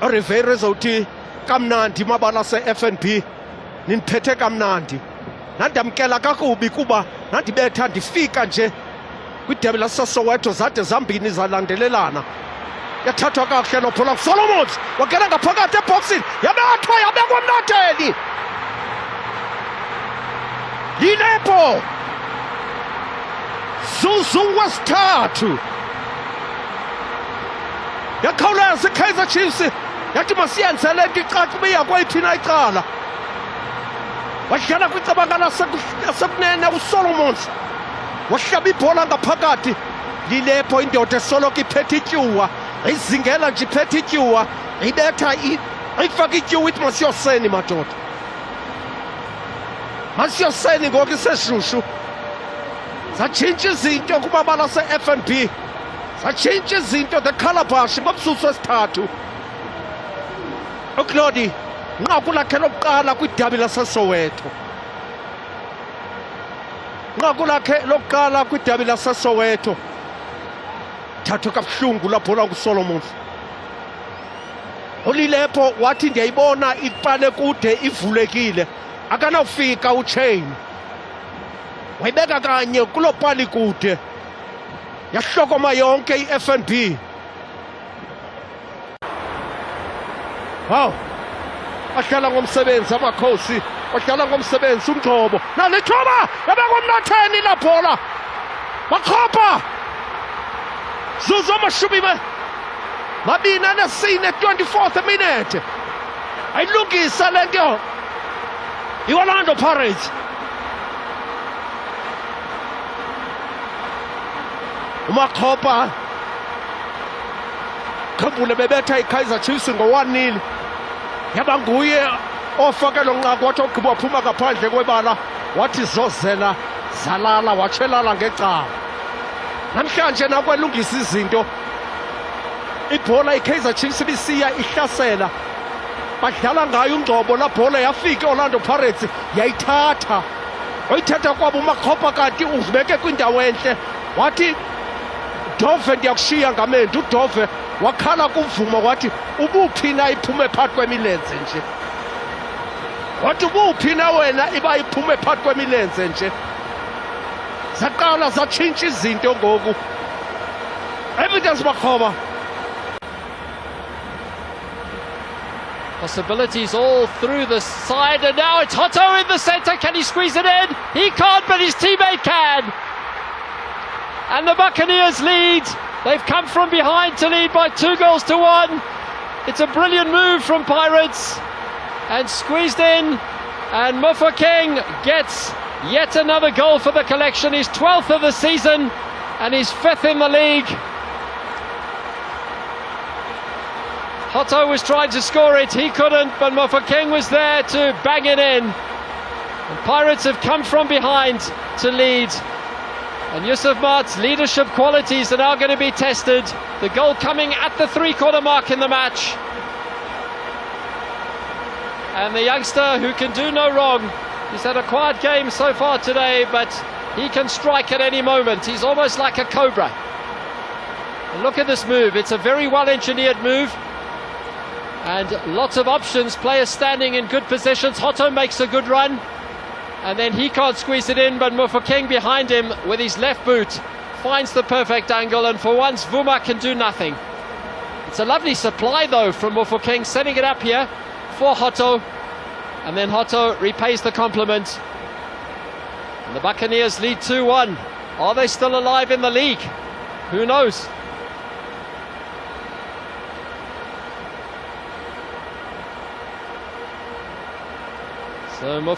Rivera ezawuthi kamnandi mabala se-FNB niniphethe kamnandi, nandamkela kakubi kuba nandibetha ndifika nje kwidebi laseSoweto zade zambini zalandelelana. Yathathwa kakuhle nobhola Solomons wangena ngaphakathi eboxini, yabethwa yabekwa Mnatheni. Yilepo Zuzu wesithathu, yakhawuleza iKaizer Chiefs yathi masiyenze le nto icaca uba iya kweyiphi na icala. Wadlala kwicabanga lasekunene uSolomons, wahlaba ibhola ngaphakathi. Yilepo indoda esoloko iphethe ityuwa, izingela nje iphethe ityuwa, ibetha ayifaka ityuwa ithi masiyoseni madoda, masiyoseni ngoku iseshushu. Zatshintsha izinto kumabala se-FNB, zatshintsha izinto the Calabash ngomzuzu wesithathu. uClody nqaku lakhe lokuqala kwidabi laseSoweto, nqaku lakhe lokuqala kwidabi laseSoweto. Thathwa kabuhlungu la bhola nguSolomons. uLilepo wathi ndiyayibona iqale kude ivulekile, akanawufika uChain, wayibeka kanye kuloo pali kude, yahlokoma yonke i-FNB. Hawu, badlala ngomsebenzi amakhosi, badlala ngomsebenzi. uMgcobo nalithuba yabekwa Mnatheni la bhola, bakhopha Zuzu amashumi mabini anesine, 24th minute. Ayilungisa le nto iOrlando Pirates. uMakhopa khumbule bebetha iKaizer Chiefs ngo-1-0, yaba nguye ofake lo nqaku wathi ogqiba waphuma ngaphandle kwebala, wathi zozela zalala, watshelala ngecala. Namhlanje nakwelungisa izinto, ibhola iKaizer Chiefs ibisiya ihlasela, badlala ngayo uMgcobo, la bhola yafika iOrlando Pirates yayithatha. Oyithatha kwabo uMakhopa kanti uzibeke kwindawo entle, wathi Dove ndiyakushiya ngamendu. uDove wakhala kumvuma wathi ubuphi na iphume phakathi kwemilenze nje, wathi ubuphi na wena iba iphume phakathi kwemilenze nje. Zaqala zatshintsha izinto ngoku. Evidence Makhoba. Possibilities all through the side, and now it's Hotto in the centre. Can he squeeze it in? He can't, but his teammate can. And the Buccaneers lead. They've come from behind to lead by 2-1. It's a brilliant move from Pirates, and squeezed in, and Mofokeng gets yet another goal for the collection, his 12th of the season and his 5th in the league. Hotto was trying to score it, he couldn't, but Mofokeng was there to bang it in. And Pirates have come from behind to lead. And Yusuf Mart's leadership qualities are now going to be tested. The goal coming at the 3-quarter mark in the match. And the youngster who can do no wrong, he's had a quiet game so far today, but he can strike at any moment. He's almost like a cobra. And look at this move, it's a very well-engineered move. And lots of options, players standing in good positions. Hotto makes a good run, and then he can't squeeze it in, but Mofokeng behind him with his left boot finds the perfect angle, and for once Vuma can do nothing. It's a lovely supply though from Mofokeng, setting it up here for Hotto, and then Hotto repays the compliment. And the Buccaneers lead 2-1. Are they still alive in the league? Who knows? So Mofokeng